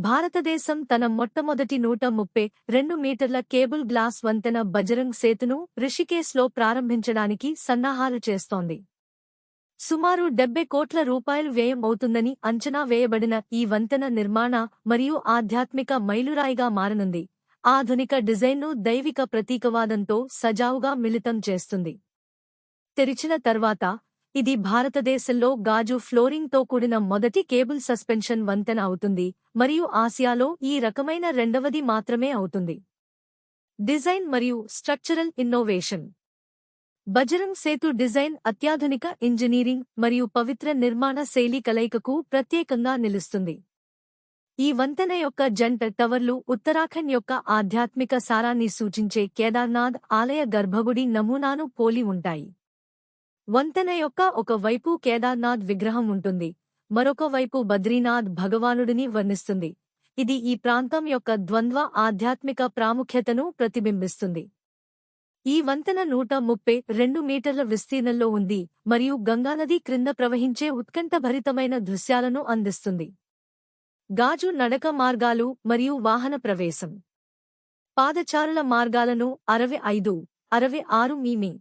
భారతదేశం తన మొట్టమొదటి 132 మీటర్ల కేబుల్ గ్లాస్ వంతెన బజరంగ్ సేతును రిషికేశ్లో ప్రారంభించడానికి సన్నాహాలు చేస్తోంది. సుమారు 70 కోట్ల రూపాయలు వ్యయం అవుతుందని అంచనా వేయబడిన ఈ వంతెన నిర్మాణ మరియు ఆధ్యాత్మిక మైలురాయిగా మారనుంది. ఆధునిక డిజైన్ను దైవిక ప్రతీకవాదంతో సజావుగా మిళితం చేస్తుంది. తెరిచిన తర్వాత ఇది భారతదేశంలో గాజు ఫ్లోరింగ్తో కూడిన మొదటి కేబుల్ సస్పెన్షన్ వంతెన అవుతుంది మరియు ఆసియాలో ఈ రకమైన రెండవది మాత్రమే అవుతుంది. డిజైన్ మరియు structural innovation. Bajrang Setu design అత్యాధునిక ఇంజనీరింగ్ మరియు పవిత్ర నిర్మాణ శైలి కలయికకు ప్రత్యేకంగా నిలుస్తుంది. ఈ వంతెన యొక్క జంట టవర్లు ఉత్తరాఖండ్ యొక్క ఆధ్యాత్మిక సారాన్ని సూచించే కేదార్నాథ్ ఆలయ గర్భగుడి నమూనాను పోలి ఉంటాయి. వంతెన యొక్క ఒక వైపు కేదార్నాథ్ విగ్రహం ఉంటుంది, మరొక వైపు బద్రీనాథ్ భగవానుడిని వర్ణిస్తుంది. ఇది ఈ ప్రాంతం యొక్క ద్వంద్వ ఆధ్యాత్మిక ప్రాముఖ్యతను ప్రతిబింబిస్తుంది. ఈ వంతెన 132 మీటర్ల విస్తీర్ణంలో ఉంది మరియు గంగానది క్రింద ప్రవహించే ఉత్కంఠభరితమైన దృశ్యాలను అందిస్తుంది. గాజు నడక మార్గాలు మరియు వాహన ప్రవేశం. పాదచారుల మార్గాలను 65-66 మిమీ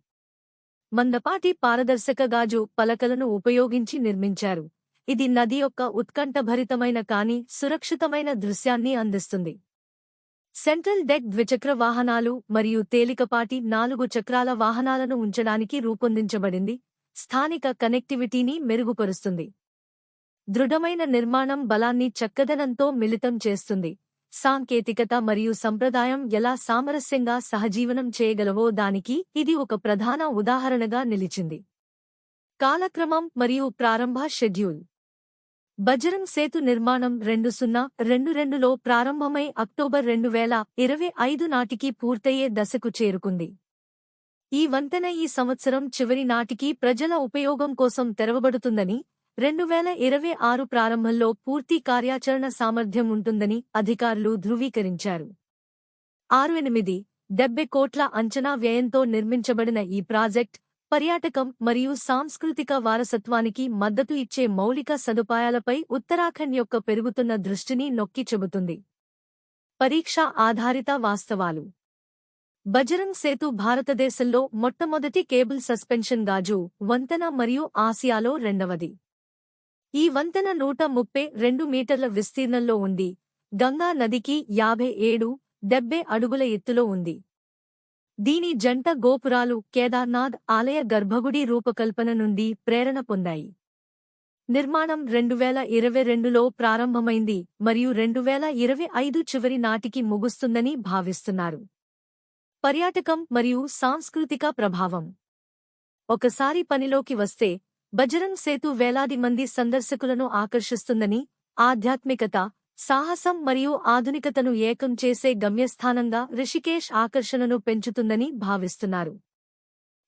మందపాటి పారదర్శక గాజు పలకలను ఉపయోగించి నిర్మించారు. ఇది నది యొక్క ఉత్కంఠభరితమైన కానీ సురక్షితమైన దృశ్యాన్ని అందిస్తుంది. సెంట్రల్ డెక్ ద్విచక్ర వాహనాలు మరియు తేలికపాటి 4 చక్రాల వాహనాలను ఉంచడానికి రూపొందించబడింది, స్థానిక కనెక్టివిటీని మెరుగుపరుస్తుంది. దృఢమైన నిర్మాణం బలాన్ని చక్కదనంతో మిళితం చేస్తుంది. సాంకేతికత మరియు సంప్రదాయం ఎలా సామరస్యంగా సహజీవనం చేయగలవో దానికి ఇది ఒక ప్రధాన ఉదాహరణగా నిలిచింది. కాలక్రమం మరియు ప్రారంభ షెడ్యూల్. బజరంగ్ సేతు నిర్మాణం 2022లో ప్రారంభమై అక్టోబర్ 2025 నాటికి పూర్తయ్యే దశకు చేరుకుంది. ఈ వంతెన ఈ సంవత్సరం చివరి నాటికి ప్రజల ఉపయోగం కోసం తెరవబడుతుందని, 2026 ప్రారంభంలో పూర్తి కార్యాచరణ సామర్థ్యం ఉంటుందని అధికారులు ధృవీకరించారు. 70 కోట్ల అంచనా వ్యయంతో నిర్మించబడిన ఈ ప్రాజెక్ట్ పర్యాటకం మరియు సాంస్కృతిక వారసత్వానికి మద్దతు ఇచ్చే మౌలిక సదుపాయాలపై ఉత్తరాఖండ్ యొక్క పెరుగుతున్న దృష్టిని నొక్కి చెబుతుంది. పరీక్ష ఆధారిత వాస్తవాలు. బజరంగ్ సేతు భారతదేశంలో మొట్టమొదటి కేబుల్ సస్పెన్షన్ గాజు వంతెన మరియు ఆసియాలో రెండవది. ఈ వంతెన 132 మీటర్ల విస్తీర్ణంలో ఉంది, గంగా నదికి 57-70 అడుగుల ఎత్తులో ఉంది. దీని జంట గోపురాలు కేదార్నాథ్ ఆలయ గర్భగుడి రూపకల్పన నుండి ప్రేరణ పొందాయి. నిర్మాణం 2022లో ప్రారంభమైంది మరియు 2025 చివరి నాటికి ముగుస్తుందని భావిస్తున్నారు. పర్యాటకం మరియు సాంస్కృతిక ప్రభావం. ఒకసారి పనిలోకి వస్తే బజరంగ్ సేతు వేలాది మంది సందర్శకులను ఆకర్షిస్తుందని, ఆధ్యాత్మికత, సాహసం మరియు ఆధునికతను ఏకం చేసే గమ్యస్థానంగా రిషికేశ్ ఆకర్షణను పెంచుతుందని భావిస్తున్నారు.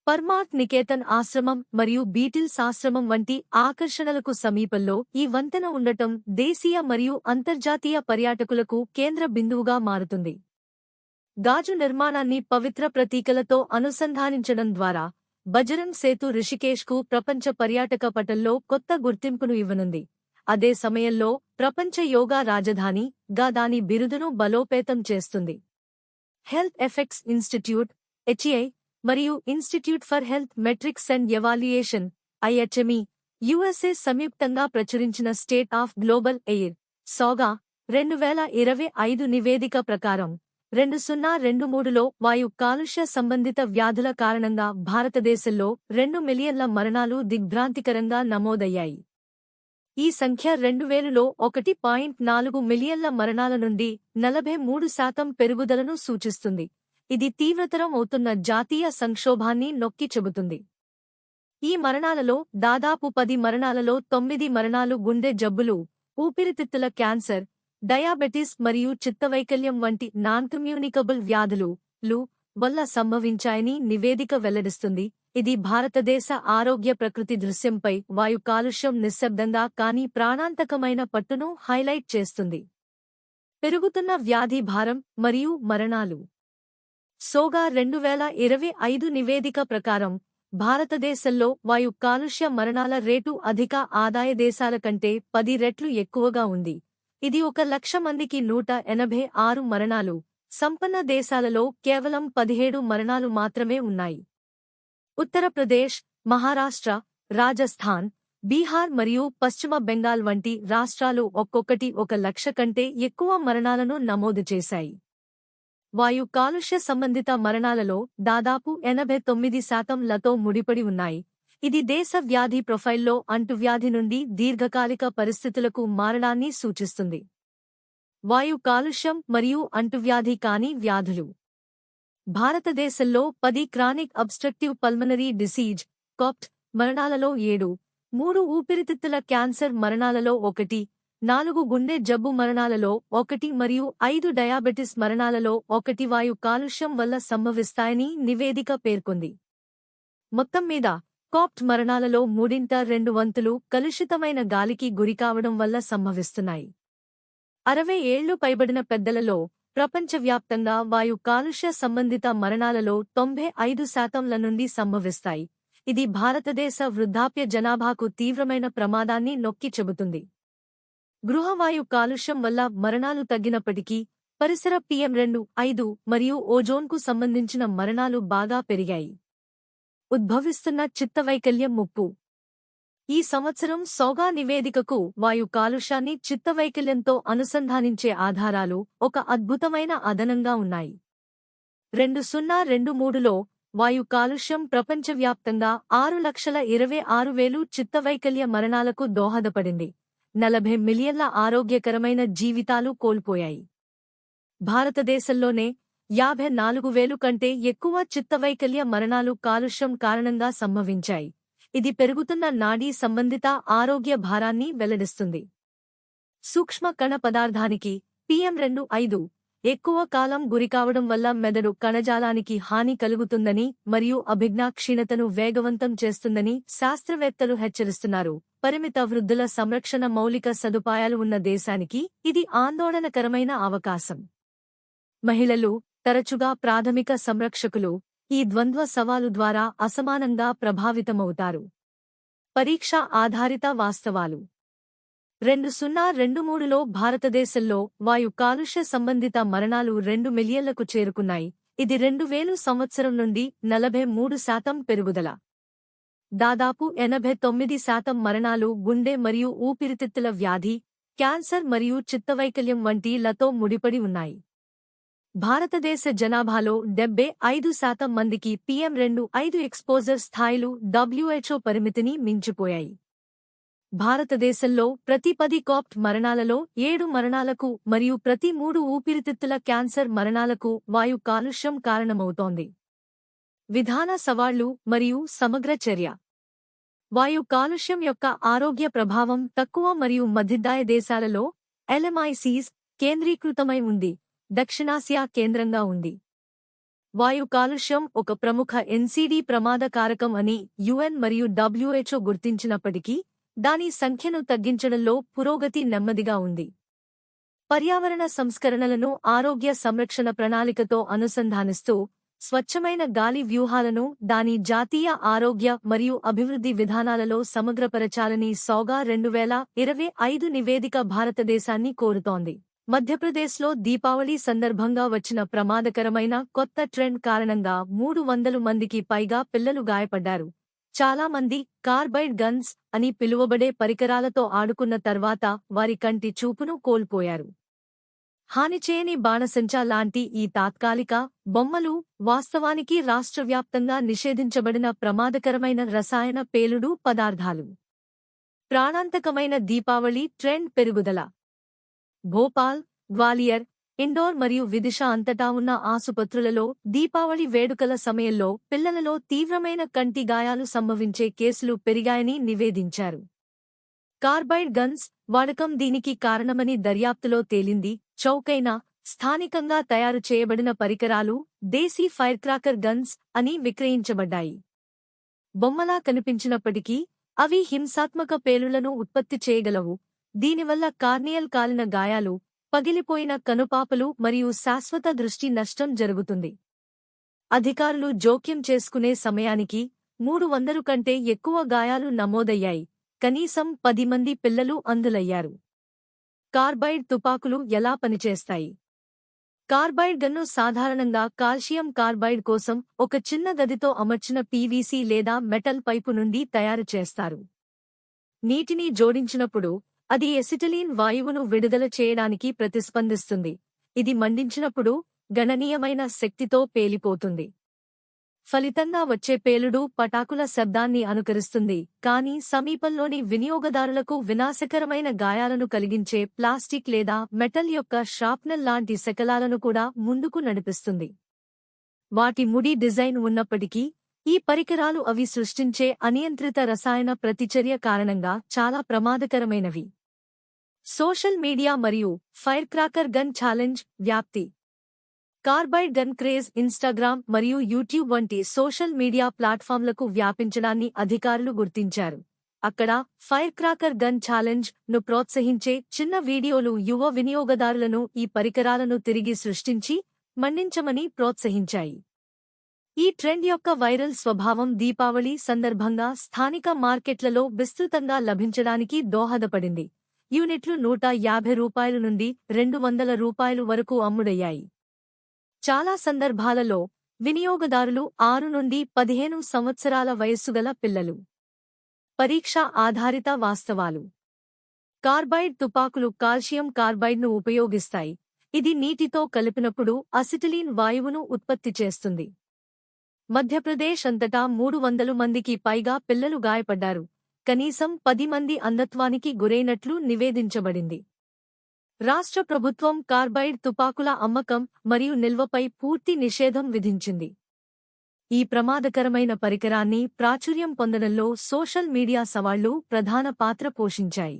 పరమార్థ్ నికేతన్ ఆశ్రమం మరియు బీటిల్స్ ఆశ్రమం వంటి ఆకర్షణలకు సమీపంలో ఈ వంతెన ఉండటం దేశీయ మరియు అంతర్జాతీయ పర్యాటకులకు కేంద్ర బిందువుగా మారుతుంది. గాజు నిర్మాణాన్ని పవిత్ర ప్రతీకలతో అనుసంధానించడం ద్వారా బజరంగ్ సేతు రిషికేశ్కు ప్రపంచ పర్యాటక పటంలో కొత్త గుర్తింపును ఇవ్వనుంది. అదే సమయంలో ప్రపంచ యోగా రాజధాని గా దాని బిరుదును బలోపేతం చేస్తుంది. హెల్త్ ఎఫెక్ట్స్ ఇన్స్టిట్యూట్ (HEI) మరియు Institute for Health Metrics and Evaluation (IHME) USA సంయుక్తంగా ప్రచురించిన State of Global Air (SOGA) 2025 నివేదిక ప్రకారం 2023లో వాయు కాలుష్య సంబంధిత వ్యాధుల కారణంగా భారతదేశంలో 2 మిలియన్ల మరణాలు దిగ్భ్రాంతికరంగా నమోదయ్యాయి. ఈ సంఖ్య 2000లో 1.4 మిలియన్ల మరణాల నుండి 43% పెరుగుదలను సూచిస్తుంది. ఇది తీవ్రతరం అవుతున్న జాతీయ సంక్షోభాన్ని నొక్కి చెబుతుంది. ఈ మరణాలలో దాదాపు 10 మరణాలలో 9 మరణాలు గుండె జబ్బులు, ఊపిరితిత్తుల క్యాన్సర్, డయాబెటిస్ మరియు చిత్తవైకల్యం వంటి నాన్-కమ్యూనికబుల్ వ్యాధులు వల్ల సంభవించాయని నివేదిక వెల్లడిస్తుంది. ఇది భారతదేశ ఆరోగ్య ప్రకృతి దృశ్యంపై వాయు కాలుష్యం నిశ్శబ్దంగా కానీ ప్రాణాంతకమైన పట్టును హైలైట్ చేస్తుంది. పెరుగుతున్న వ్యాధి భారం మరియు మరణాలు. సోగా 2025 నివేదిక ప్రకారం భారతదేశంలో వాయు కాలుష్య మరణాల రేటు అధిక ఆదాయ దేశాల కంటే 10 రెట్లు ఎక్కువగా ఉంది. ఇది 1,00,000 మందికి 186 మరణాలు. సంపన్న దేశాలలో కేవలం 17 మరణాలు మాత్రమే ఉన్నాయి. ఉత్తరప్రదేశ్, మహారాష్ట్ర, రాజస్థాన్, బీహార్ మరియు పశ్చిమ బెంగాల్ వంటి రాష్ట్రాలు ఒక్కొక్కటి 1,00,000 కంటే ఎక్కువ మరణాలను నమోదు చేశాయి. వాయు కాలుష్య సంబంధిత మరణాలలో దాదాపు 89% ముడిపడి ఉన్నాయి. ఇది దేశ వ్యాధి ప్రొఫైల్లో అంటువ్యాధి నుండి దీర్ఘకాలిక పరిస్థితులకు మారడాన్ని సూచిస్తుంది. వాయు కాలుష్యం మరియు అంటువ్యాధి కాని వ్యాధులు. భారతదేశంలో 10 chronic obstructive pulmonary disease (COPD) మరణాలలో 7, 3 ఊపిరితిత్తుల క్యాన్సర్ మరణాలలో 1, 4 గుండె జబ్బు మరణాలలో 1 మరియు 5 డయాబెటిస్ మరణాలలో 1 వాయు కాలుష్యం వల్ల సంభవిస్తాయని నివేదిక పేర్కొంది. మొత్తం మీద COPD మరణాలలో 2 వంతులు కలుషితమైన గాలికి గురికావడం వల్ల సంభవిస్తున్నాయి. 60 ఏళ్లు పైబడిన పెద్దలలో ప్రపంచవ్యాప్తంగా వాయు కాలుష్య సంబంధిత మరణాలలో 95% నుండి సంభవిస్తాయి. ఇది భారతదేశ వృద్ధాప్య జనాభాకు తీవ్రమైన ప్రమాదాన్ని నొక్కి చెబుతుంది. గృహవాయు కాలుష్యం వల్ల మరణాలు తగ్గినప్పటికీ పరిసర PM2.5 మరియు ఓజోన్కు సంబంధించిన మరణాలు బాగా పెరిగాయి. ఉద్భవిస్తున్న చిత్తవైకల్యం ముప్పు. ఈ సంవత్సరం సోగా నివేదికకు వాయు కాలుష్యాన్ని చిత్తవైకల్యంతో అనుసంధానించే ఆధారాలు ఒక అద్భుతమైన అదనంగా ఉన్నాయి. 2023లో వాయు కాలుష్యం ప్రపంచవ్యాప్తంగా 6,26,000 చిత్తవైకల్య మరణాలకు దోహదపడింది. 40 మిలియన్ల ఆరోగ్యకరమైన జీవితాలు కోల్పోయాయి. భారతదేశంలోనే 54,000 కంటే ఎక్కువ చిత్తవైకల్య మరణాలు కాలుష్యం కారణంగా సంభవించాయి. ఇది పెరుగుతున్న నాడీ సంబంధిత ఆరోగ్య భారాన్ని వెల్లడిస్తుంది. సూక్ష్మ కణ పదార్థానికి PM2.5 ఎక్కువ కాలం గురికావడం వల్ల మెదడు కణజాలానికి హాని కలుగుతుందని మరియు అభిజ్ఞా క్షీణతను వేగవంతం చేస్తుందని శాస్త్రవేత్తలు హెచ్చరిస్తున్నారు. పరిమిత వృద్ధుల సంరక్షణ మౌలిక సదుపాయాలు ఉన్న దేశానికి ఇది ఆందోళనకరమైన అవకాశం. మహిళలు, తరచుగా ప్రాథమిక సంరక్షకులు, ఈ ద్వంద్వ సవాలు ద్వారా అసమానంగా ప్రభావితమవుతారు. పరీక్ష ఆధారిత వాస్తవాలు. 2023లో భారతదేశంలో వాయు కాలుష్య సంబంధిత మరణాలు 2 మిలియన్లకు చేరుకున్నాయి. ఇది 2000 సంవత్సరం నుండి 43% పెరుగుదల. దాదాపు 89% మరణాలు గుండె మరియు ఊపిరితిత్తుల వ్యాధి, క్యాన్సర్ మరియు చిత్తవైకల్యం వంటి లతో ముడిపడి ఉన్నాయి. భారతదేశ జనాభాలో 75% మందికి PM2.5 ఎక్స్పోజర్ స్థాయిలు WHO పరిమితిని మించిపోయాయి. భారతదేశంలో ప్రతి 10 COPD మరణాలలో 7 మరణాలకు మరియు ప్రతి 3 ఊపిరితిత్తుల క్యాన్సర్ మరణాలకు వాయు కాలుష్యం కారణమవుతోంది. విధాన సవాళ్లు మరియు సమగ్ర చర్య. వాయు కాలుష్యం యొక్క ఆరోగ్య ప్రభావం తక్కువ మరియు మధ్యదాయ దేశాలలో LMICs కేంద్రీకృతమై ఉంది. దక్షిణాసియా కేంద్రంగా ఉంది. వాయు కాలుష్యం ఒక ప్రముఖ NCD ప్రమాద కారకం అని UN మరియు WHO గుర్తించినప్పటికీ దాని సంఖ్యను తగ్గించడంలో పురోగతి నెమ్మదిగా ఉంది. పర్యావరణ సంస్కరణలను ఆరోగ్య సంరక్షణ ప్రణాళికతో అనుసంధానిస్తూ స్వచ్ఛమైన గాలి వ్యూహాలను దాని జాతీయ ఆరోగ్య మరియు అభివృద్ధి విధానాలలో సమగ్రపరచాలని సోగా 2025 నివేదిక భారతదేశాన్ని కోరుతోంది. మధ్యప్రదేశ్లో దీపావళి సందర్భంగా వచ్చిన ప్రమాదకరమైన కొత్త ట్రెండ్ కారణంగా 300 మందికి పైగా పిల్లలు గాయపడ్డారు. చాలా మంది కార్బైడ్ గన్స్ అని పిలువబడే పరికరాలతో ఆడుకున్న తర్వాత వారి కంటి చూపును కోల్పోయారు. హానిచేయని బాణసంచా లాంటి ఈ తాత్కాలిక బొమ్మలు వాస్తవానికి రాష్ట్రవ్యాప్తంగా నిషేధించబడిన ప్రమాదకరమైన రసాయన పేలుడు పదార్థాలు. ప్రాణాంతకమైన దీపావళి ట్రెండ్ పెరుగుదల. భోపాల్, గ్వాలియర్, ఇండోర్ మరియు విదిశా అంతటా ఉన్న ఆసుపత్రులలో దీపావళి వేడుకల సమయంలో పిల్లలలో తీవ్రమైన కంటి గాయాలు సంభవించే కేసులు పెరిగాయని నివేదించారు. కార్బైడ్ గన్స్ వాడకం దీనికి కారణమని దర్యాప్తులో తేలింది. చౌకైన, స్థానికంగా తయారు చేయబడిన పరికరాలు దేశీ ఫైర్క్రాకర్ గన్స్ అని విక్రయించబడ్డాయి. బొమ్మలా కనిపించినప్పటికీ అవి హింసాత్మక పేలుళ్లను ఉత్పత్తి చేయగలవు. దీనివల్ల కార్నియల్ కాలిన గాయాలు, పగిలిపోయిన కనుపాపలు మరియు శాశ్వత దృష్టి నష్టం జరుగుతుంది. అధికారులు జోక్యం చేసుకునే సమయానికి 300 కంటే ఎక్కువ గాయాలు నమోదయ్యాయి. కనీసం 10 మంది పిల్లలు అంధులయ్యారు. కార్బైడ్ తుపాకులు ఎలా పనిచేస్తాయి? కార్బైడ్ గన్ను సాధారణంగా కాల్షియం కార్బైడ్ కోసం ఒక చిన్న గదితో అమర్చిన పీవీసీ లేదా మెటల్ పైపు నుండి తయారు చేస్తారు. నీటిని జోడించినప్పుడు అది ఎసిటలీన్ వాయువును విడుదల చేయడానికి ప్రతిస్పందిస్తుంది. ఇది మండించినప్పుడు గణనీయమైన శక్తితో పేలిపోతుంది. ఫలితంగా వచ్చే పేలుడు పటాకుల శబ్దాన్ని అనుకరిస్తుంది, కానీ సమీపంలోని వినియోగదారులకు వినాశకరమైన గాయాలను కలిగించే ప్లాస్టిక్ లేదా మెటల్ యొక్క షార్ప్నర్ లాంటి శకలాలను కూడా ముందుకు నడిపిస్తుంది. వాటి ముడి డిజైన్ ఉన్నప్పటికీ, ఈ పరికరాలు అవి సృష్టించే అనియంత్రిత రసాయన ప్రతిచర్య కారణంగా చాలా ప్రమాదకరమైనవి. సోషల్ మీడియా మరియు ఫైర్ క్రాకర్ గన్ ఛాలెంజ్ వ్యాప్తి. కార్బైడ్ గన్ క్రేజ్ ఇన్స్టాగ్రామ్ మరియు యూట్యూబ్ వంటి సోషల్ మీడియా ప్లాట్ఫామ్లకు వ్యాపించడాన్ని అధికారులు గుర్తించారు. అక్కడ ఫైర్ క్రాకర్ గన్ ఛాలెంజ్ ను ప్రోత్సహించే చిన్న వీడియోలు యువ వినియోగదారులను ఈ పరికరాలను తిరిగి సృష్టించి మండించమని ప్రోత్సహించాయి. ఈ ట్రెండ్ యొక్క వైరల్ స్వభావం దీపావళి సందర్భంగా స్థానిక మార్కెట్లలో విస్తృతంగా లభించడానికి దోహదపడింది. యూనిట్లు ₹150 నుండి ₹200 వరకు అమ్ముడయ్యాయి. చాలా సందర్భాలలో వినియోగదారులు 6 నుండి 15 సంవత్సరాల వయస్సుగల పిల్లలు. పరీక్ష ఆధారిత వాస్తవాలు. కార్బైడ్ తుపాకులు కాల్షియం కార్బైడ్ను ఉపయోగిస్తాయి. ఇది నీటితో కలిపినప్పుడు అసిటిలీన్ వాయువును ఉత్పత్తి చేస్తుంది. మధ్యప్రదేశ్ అంతటా 300 మందికి పైగా పిల్లలు గాయపడ్డారు. కనీసం 10 మంది అంధత్వానికి గురైనట్లు నివేదించబడింది. రాష్ట్ర ప్రభుత్వం కార్బైడ్ తుపాకుల అమ్మకం మరియు నిల్వపై పూర్తి నిషేధం విధించింది. ఈ ప్రమాదకరమైన పరికరాన్ని ప్రాచుర్యం పొందడంలో సోషల్ మీడియా సవాళ్లు ప్రధాన పాత్ర పోషించాయి.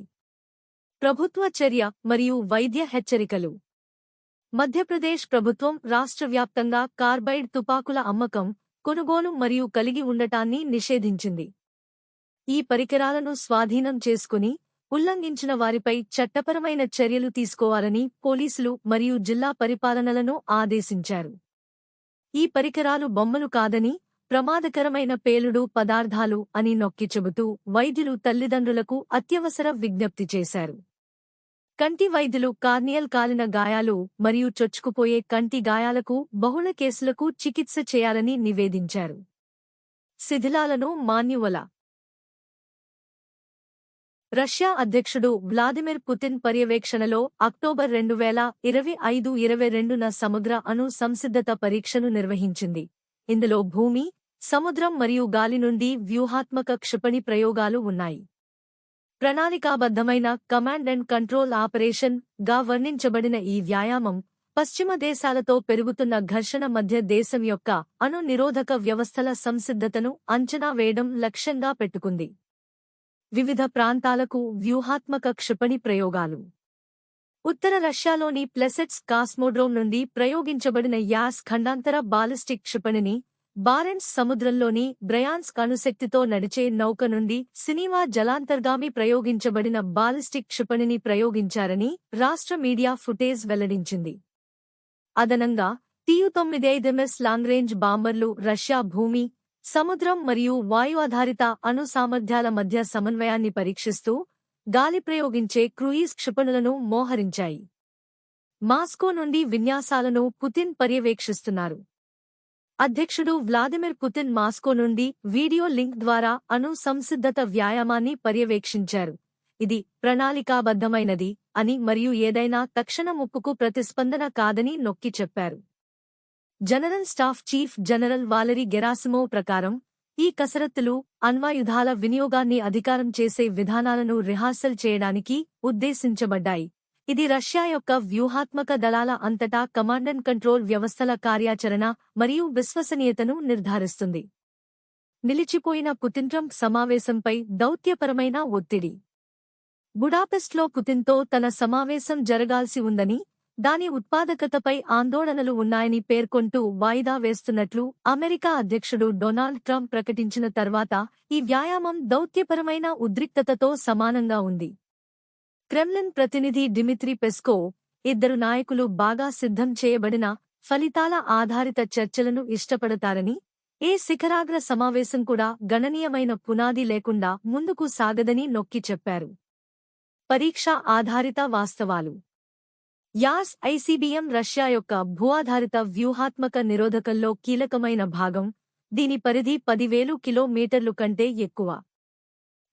ప్రభుత్వ చర్య మరియు వైద్య హెచ్చరికలు. మధ్యప్రదేశ్ ప్రభుత్వం రాష్ట్రవ్యాప్తంగా కార్బైడ్ తుపాకుల అమ్మకం, కొనుగోలు మరియు కలిగి ఉండటాన్ని నిషేధించింది. ఈ పరికరాలను స్వాధీనం చేసుకుని ఉల్లంఘించిన వారిపై చట్టపరమైన చర్యలు తీసుకోవాలని పోలీసులు మరియు జిల్లా పరిపాలనలను ఆదేశించారు. ఈ పరికరాలు బొమ్మలు కాదని, ప్రమాదకరమైన పేలుడు పదార్థాలు అని నొక్కి చెబుతూ వైద్యులు తల్లిదండ్రులకు అత్యవసర విజ్ఞప్తి చేశారు. కంటి వైద్యులు కార్నియల్ కాలిన గాయాలు మరియు చొచ్చుకుపోయే కంటి గాయాలకు బహుళ కేసులకు చికిత్స చేయాలని నివేదించారు. శిథిలాలను మాన్యువల. రష్యా అధ్యక్షుడు వ్లాదిమిర్ పుతిన్ పర్యవేక్షణలో అక్టోబర్ 2025-22న సముద్ర అణు సంసిద్ధత పరీక్షను నిర్వహించింది. ఇందులో భూమి, సముద్రం మరియు గాలి నుండి వ్యూహాత్మక క్షిపణి ప్రయోగాలు ఉన్నాయి. ప్రణాళికాబద్ధమైన కమాండ్ అండ్ కంట్రోల్ ఆపరేషన్ గా వర్ణించబడిన ఈ వ్యాయామం పశ్చిమ దేశాలతో పెరుగుతున్న ఘర్షణ మధ్య దేశం యొక్క అణు నిరోధక వ్యవస్థల సంసిద్ధతను అంచనా వేయడం లక్ష్యంగా పెట్టుకుంది. వివిధ ప్రాంతాలకు వ్యూహాత్మక క్షిపణి ప్రయోగాలు. ఉత్తర రష్యాలోని ప్లెసెట్స్ కాస్మోడ్రోమ్ నుండి ప్రయోగించబడిన యాస్ ఖండాంతర బాలిస్టిక్ క్షిపణిని, బారెంట్స్ సముద్రంలోని బ్రయాన్స్క్ అణుశక్తితో నడిచే నౌక నుండి సినివా జలాంతర్గామి ప్రయోగించబడిన బాలిస్టిక్ క్షిపణిని ప్రయోగించారని రాష్ట్ర మీడియా ఫుటేజ్ వెల్లడించింది. అదనంగా Tu-95MS లాంగ్రేంజ్ బాంబర్లు రష్యా భూమి, సముద్రం మరియు వాయు ఆధారిత అణు సామర్థ్యాల మధ్య సమన్వయాన్ని పరీక్షిస్తూ గాలి ప్రయోగించే క్రూయిజ్ క్షిపణులను మోహరించాయి. మాస్కో నుండి విన్యాసాలను పుతిన్ పర్యవేక్షిస్తున్నారు. అధ్యక్షుడు వ్లాదిమిర్ పుతిన్ మాస్కో నుండి వీడియో లింక్ ద్వారా అణు సంసిద్ధత వ్యాయామాన్ని పర్యవేక్షించారు. ఇది ప్రణాళికాబద్ధమైనది అని మరియు ఏదైనా తక్షణ ముప్పుకు ప్రతిస్పందన కాదని నొక్కి చెప్పారు. జనరల్ స్టాఫ్ చీఫ్ జనరల్ వాలరీ గెరాసిమోవ్ ప్రకారం, ఈ కసరత్తులు అణ్వాయుధాల వినియోగాన్ని అధికారం చేసే విధానాలను రిహార్సల్ చేయడానికి ఉద్దేశించబడ్డాయి. ఇది రష్యా యొక్క వ్యూహాత్మక దళాల అంతటా కమాండ్ అండ్ కంట్రోల్ వ్యవస్థల కార్యాచరణ మరియు విశ్వసనీయతను నిర్ధారిస్తుంది. నిలిచిపోయిన పుతిన్-ట్రంప్ సమావేశంపై దౌత్యపరమైన ఒత్తిడి. బుడాపెస్ట్లో పుతిన్తో తన సమావేశం జరగాల్సి ఉందని, దాని ఉత్పాదకతపై ఆందోళనలు ఉన్నాయని పేర్కొంటూ వాయిదా వేస్తున్నట్లు అమెరికా అధ్యక్షుడు డొనాల్డ్ ట్రంప్ ప్రకటించిన తర్వాత ఈ వ్యాయామం దౌత్యపరమైన ఉద్రిక్తతతో సమానంగా ఉంది. క్రెమ్లిన్ ప్రతినిధి డిమిత్రీ పెస్కోవ్, ఇద్దరు నాయకులు బాగా సిద్ధం చేయబడిన, ఫలితాల ఆధారిత చర్చలను ఇష్టపడతారని, ఏ శిఖరాగ్ర సమావేశం కూడా గణనీయమైన పునాది లేకుండా ముందుకు సాగదని నొక్కి చెప్పారు. పరీక్ష ఆధారిత వాస్తవాలు. యాస్ ఐసిబిఎం రష్యా యొక్క భూఆధారిత వ్యూహాత్మక నిరోధకంలో కీలకమైన భాగం, దీని పరిధి 10,000 కిలోమీటర్లు కంటే ఎక్కువ.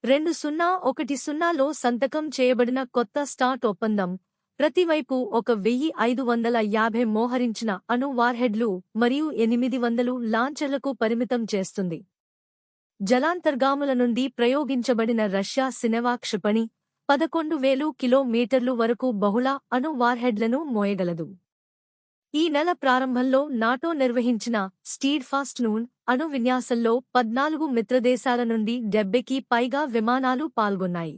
2010లో సంతకం చేయబడిన కొత్త స్టార్ట్ ఒప్పందం, ప్రతివైపు 1,550 మోహరించిన అణు వార్హెడ్లు మరియు 800 లాంచర్లకు పరిమితం చేస్తుంది. జలాంతర్గాముల నుండి ప్రయోగించబడిన రష్యా సినెవా క్షిపణి 11,000 కిలోమీటర్లు వరకు బహుళ అణు వార్హెడ్లను మోయగలదు. ఈ నెల ప్రారంభంలో నాటో నిర్వహించిన స్టీడ్ఫాస్ట్ నూన్ అణు విన్యాసంలో 14 మిత్రదేశాల నుండి 70కి పైగా విమానాలు పాల్గొన్నాయి.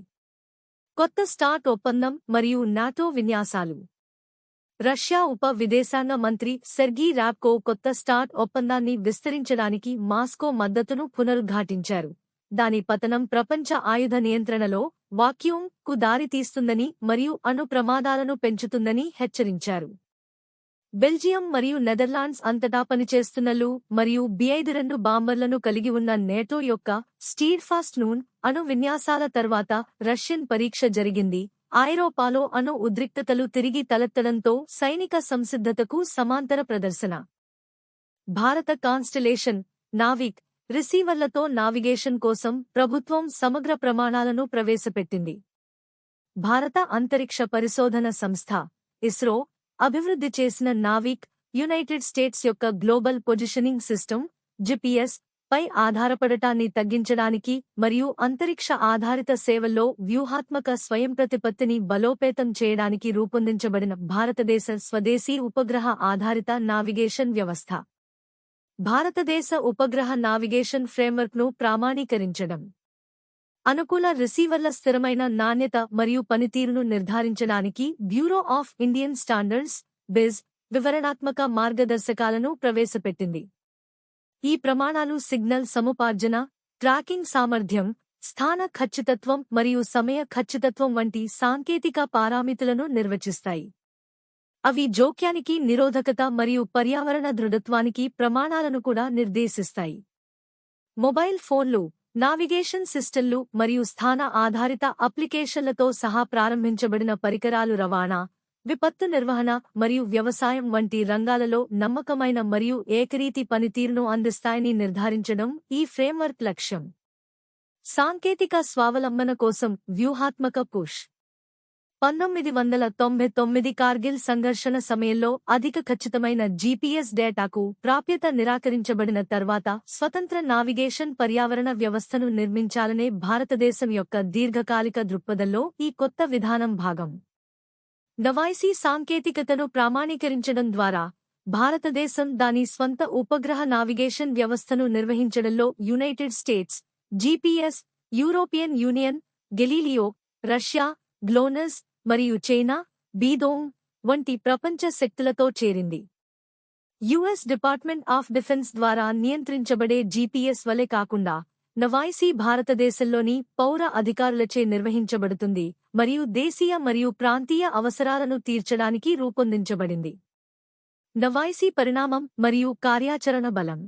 కొత్త స్టార్ట్ ఒప్పందం మరియు నాటో విన్యాసాలు. రష్యా ఉప విదేశాంగ మంత్రి సెర్గీ రాబ్కోవ్ కొత్త స్టార్ట్ ఒప్పందాన్ని విస్తరించడానికి మాస్కో మద్దతును పునరుద్ఘాటించారు. దాని పతనం ప్రపంచ ఆయుధ నియంత్రణలో వాక్యూమ్ కు దారితీస్తుందని మరియు అణు ప్రమాదాలను పెంచుతుందని హెచ్చరించారు. బెల్జియం మరియు నెదర్లాండ్స్ అంతటా పనిచేస్తున్న లు మరియు బి-52 బాంబర్లను కలిగి ఉన్న నేటో యొక్క స్టీడ్ఫాస్ట్ నూన్ అణు విన్యాసాల తర్వాత రష్యన్ పరీక్ష జరిగింది. ఐరోపాలో అణు ఉద్రిక్తతలు తిరిగి తలెత్తడంతో సైనిక సంసిద్ధతకు సమాంతర ప్రదర్శన. భారత కాన్స్టలేషన్ నావిక్ రిసీవర్లతో నావిగేషన్ కోసం ప్రభుత్వం సమగ్ర ప్రమాణాలను ప్రవేశపెట్టింది. భారత అంతరిక్ష పరిశోధన సంస్థ ఇస్రో అభివృద్ధి చేసిన నావిక్ యునైటెడ్ స్టేట్స్ యొక్క గ్లోబల్ పొజిషనింగ్ సిస్టమ్ జిపిఎస్ పై ఆధారపడటాన్ని తగ్గించడానికి మరియు అంతరిక్ష ఆధారిత సేవల్లో వ్యూహాత్మక స్వయంప్రతిపత్తిని బలోపేతం చేయడానికి రూపొందించబడిన భారతదేశ స్వదేశీ ఉపగ్రహ ఆధారిత నావిగేషన్ వ్యవస్థ. భారతదేశ ఉపగ్రహ నావిగేషన్ ఫ్రేమ్వర్క్ను ప్రామాణీకరించడం, అనుకూల రిసీవర్ల స్థిరమైన నాణ్యత మరియు పనితీరును నిర్ధారించడానికి బ్యూరో ఆఫ్ ఇండియన్ స్టాండర్డ్స్ బిజ్ వివరణాత్మక మార్గదర్శకాలను ప్రవేశపెట్టింది. ఈ ప్రమాణాలు సిగ్నల్ సముపార్జన, ట్రాకింగ్ సామర్థ్యం, స్థాన ఖచ్చితత్వం మరియు సమయ ఖచ్చితత్వం వంటి సాంకేతిక పారామితులను నిర్వచిస్తాయి. అవి జోక్యానికి నిరోధకత మరియు పర్యావరణ దృఢత్వానికి ప్రమాణాలను కూడా నిర్దేశిస్తాయి. మొబైల్ ఫోన్లు, నావిగేషన్ సిస్టంలు మరియు స్థాన ఆధారిత అప్లికేషన్లతో సహా ప్రారంభించబడిన పరికరాలు రవాణా, విపత్తు నిర్వహణ మరియు వ్యవసాయం వంటి రంగాలలో నమ్మకమైన మరియు ఏకరీతి పనితీరును అందిస్తాయని నిర్ధారించడం ఈ ఫ్రేమ్వర్క్ లక్ష్యం. సాంకేతిక స్వావలంబన కోసం వ్యూహాత్మక పుష్. 1999 కార్గిల్ సంఘర్షణ సమయంలో అధిక ఖచ్చితమైన జీపీఎస్ డేటాకు ప్రాప్యత నిరాకరించబడిన తర్వాత స్వతంత్ర నావిగేషన్ పర్యావరణ వ్యవస్థను నిర్మించాలనే భారతదేశం యొక్క దీర్ఘకాలిక దృక్పథంలో ఈ కొత్త విధానం భాగం. నవాయిసీ సాంకేతికతను ప్రామాణీకరించడం ద్వారా భారతదేశం దాని స్వంత ఉపగ్రహ నావిగేషన్ వ్యవస్థను నిర్వహించడంలో United states GPS, European union, Galileo, Russia, గ్లోనస్ మరియు చైనా బీదోంగ్ వంటి ప్రపంచ శక్తులతో చేరింది. యుఎస్ డిపార్ట్మెంట్ ఆఫ్ డిఫెన్స్ ద్వారా నియంత్రించబడే జీపీఎస్ వలె కాకుండా నవాయిసీ భారతదేశంలోని పౌర అధికారులచే నిర్వహించబడుతుంది మరియు దేశీయ మరియు ప్రాంతీయ అవసరాలను తీర్చడానికి రూపొందించబడింది. నవాయిసీ పరిణామం మరియు కార్యాచరణ బలం.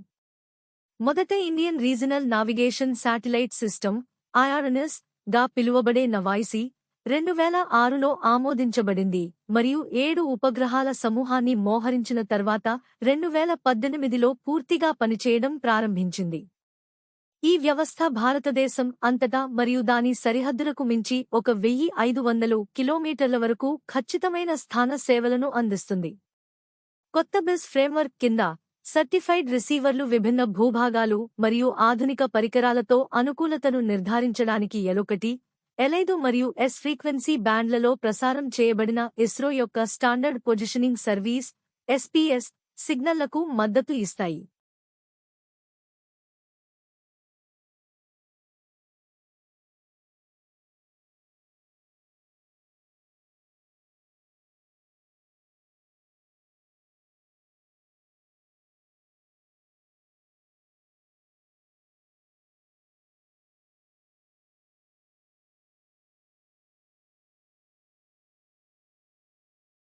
మొదట Indian regional navigation satellite system IRNSS గా పిలువబడే నవాయిసీ 2006లో ఆమోదించబడింది మరియు 7 ఉపగ్రహాల సమూహాన్ని మోహరించిన తర్వాత 2018లో పూర్తిగా పనిచేయడం ప్రారంభించింది. ఈ వ్యవస్థ భారతదేశం అంతటా మరియు దాని సరిహద్దులకు మించి 1,500 కిలోమీటర్ల వరకు ఖచ్చితమైన స్థాన సేవలను అందిస్తుంది. కొత్త బిజ్ ఫ్రేమ్వర్క్ కింద సర్టిఫైడ్ రిసీవర్లు విభిన్న భూభాగాలు మరియు ఆధునిక పరికరాలతో అనుకూలతను నిర్ధారించడానికి L1, L5 మరియు S ఫ్రీక్వెన్సీ బ్యాండ్లలో ప్రసారం చేయబడిన ఇస్రో యొక్క స్టాండర్డ్ పొజిషనింగ్ సర్వీస్ (SPS) సిగ్నల్లకు మద్దతు ఇస్తాయి.